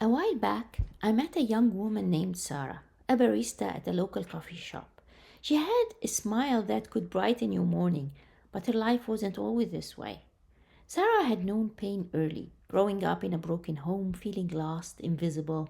A while back, I met a young woman named Sarah, a barista at a local coffee shop. She had a smile that could brighten your morning, but her life wasn't always this way. Sarah had known pain early, growing up in a broken home, feeling lost, invisible.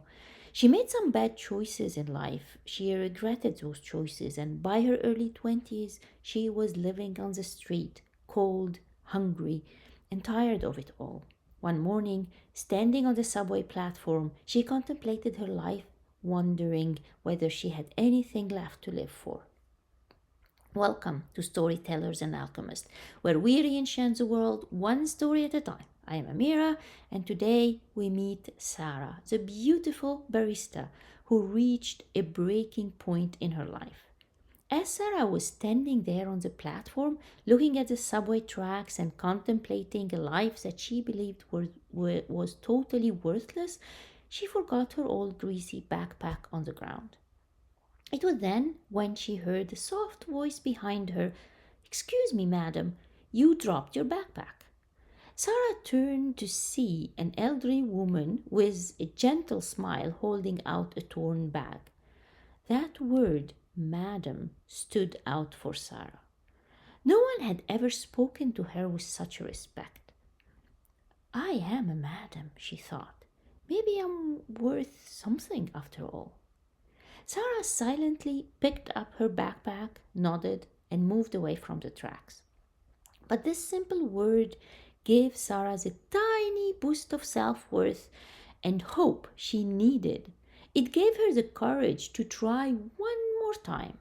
She made some bad choices in life. She regretted those choices, and by her early 20s, she was living on the street, cold, hungry, and tired of it all. One morning, standing on the subway platform, she contemplated her life, wondering whether she had anything left to live for. Welcome to Storytellers and Alchemists, where we reenchant the world one story at a time. I am Amira, and today we meet Sarah, the beautiful barista who reached a breaking point in her life. As Sarah was standing there on the platform, looking at the subway tracks and contemplating a life that she believed was totally worthless, she forgot her old greasy backpack on the ground. It was then when she heard a soft voice behind her. "Excuse me, madam, you dropped your backpack." Sarah turned to see an elderly woman with a gentle smile holding out a torn bag. That word, madam, stood out for Sarah. No one had ever spoken to her with such respect. "I am a madam," she thought. "Maybe I'm worth something after all." Sarah silently picked up her backpack, nodded, and moved away from the tracks. But this simple word gave Sarah the tiny boost of self worth and hope she needed. It gave her the courage to try one more time.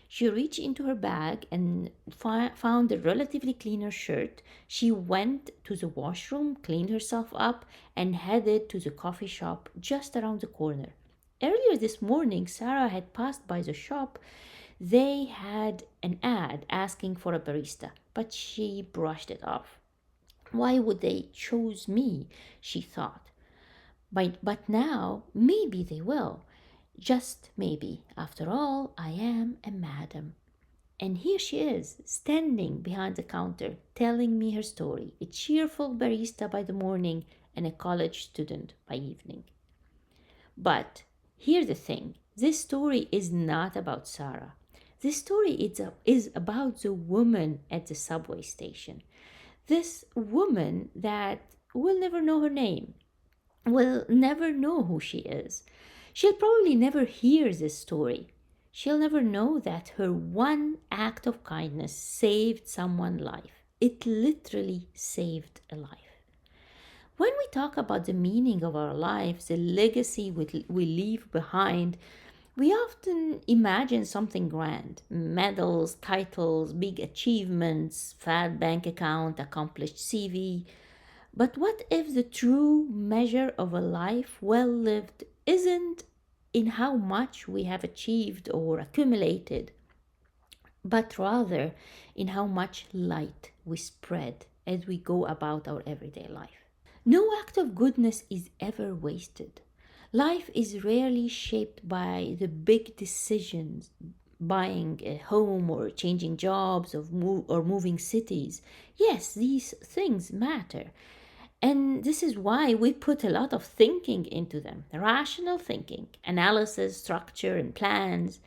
She reached into her bag and found a relatively cleaner shirt. She went to the washroom, cleaned herself up, and headed to the coffee shop just around the corner. Earlier this morning, Sarah had passed by the shop. They had an ad asking for a barista, but she brushed it off. Why would they choose me? She thought. But now, maybe they will. Just maybe. After all, I am a madam. And here she is, standing behind the counter, telling me her story. A cheerful barista by the morning and a college student by evening. But here's the thing, this story is not about Sarah. This story is about the woman at the subway station. This woman that will never know her name, will never know who she is. She'll probably never hear this story. She'll never know that her one act of kindness saved someone's life. It literally saved a life. When we talk about the meaning of our lives, the legacy we leave behind, we often imagine something grand: medals, titles, big achievements, fat bank account, accomplished CV. But what if the true measure of a life well lived isn't in how much we have achieved or accumulated, but rather in how much light we spread as we go about our everyday life? No act of goodness is ever wasted. Life is rarely shaped by the big decisions, buying a home or changing jobs or moving cities. Yes, these things matter. And this is why we put a lot of thinking into them: rational thinking, analysis, structure, and plans.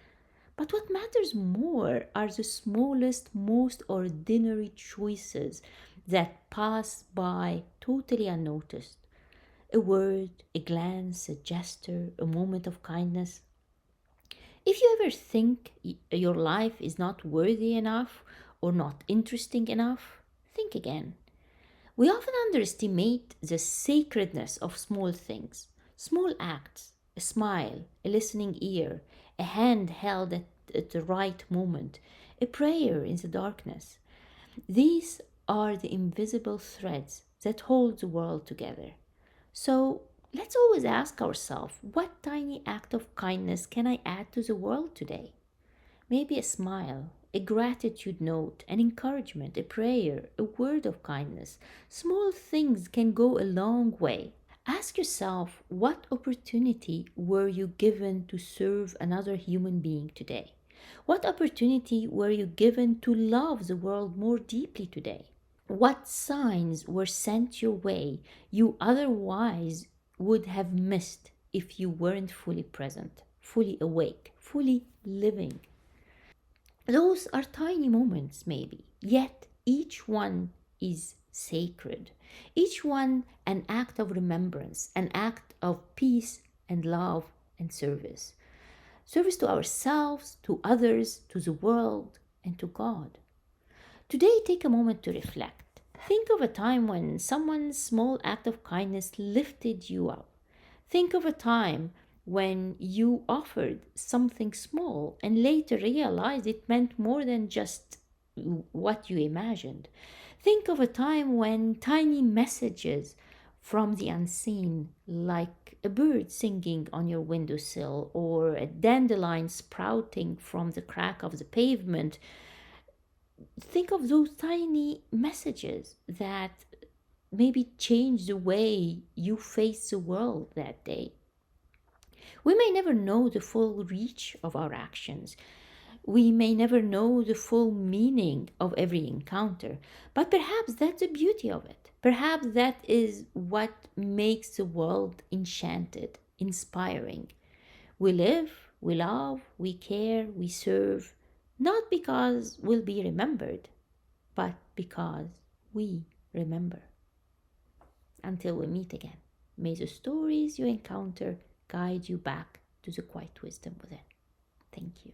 But what matters more are the smallest, most ordinary choices that pass by totally unnoticed. A word, a glance, a gesture, a moment of kindness. If you ever think your life is not worthy enough or not interesting enough, think again. We often underestimate the sacredness of small things, small acts: a smile, a listening ear, a hand held at the right moment, a prayer in the darkness. These are the invisible threads that hold the world together. So let's always ask ourselves, what tiny act of kindness can I add to the world today? Maybe a smile, a gratitude note, an encouragement, a prayer, a word of kindness. Small things can go a long way. Ask yourself, what opportunity were you given to serve another human being today? What opportunity were you given to love the world more deeply today? What signs were sent your way you otherwise would have missed if you weren't fully present, fully awake, fully living. Those are tiny moments, maybe, yet each one is sacred. Each one an act of remembrance, an act of peace and love and service. Service to ourselves, to others, to the world, and to God. Today, take a moment to reflect. Think of a time when someone's small act of kindness lifted you up. Think of a time when you offered something small and later realized it meant more than just what you imagined. Think of a time when tiny messages from the unseen, like a bird singing on your windowsill or a dandelion sprouting from the crack of the pavement, think of those tiny messages that maybe change the way you face the world that day. We may never know the full reach of our actions. We may never know the full meaning of every encounter, but perhaps that's the beauty of it. Perhaps that is what makes the world enchanted, inspiring. We live, we love, we care, we serve, not because we'll be remembered, but because we remember. Until we meet again, may the stories you encounter guide you back to the quiet wisdom within. Thank you.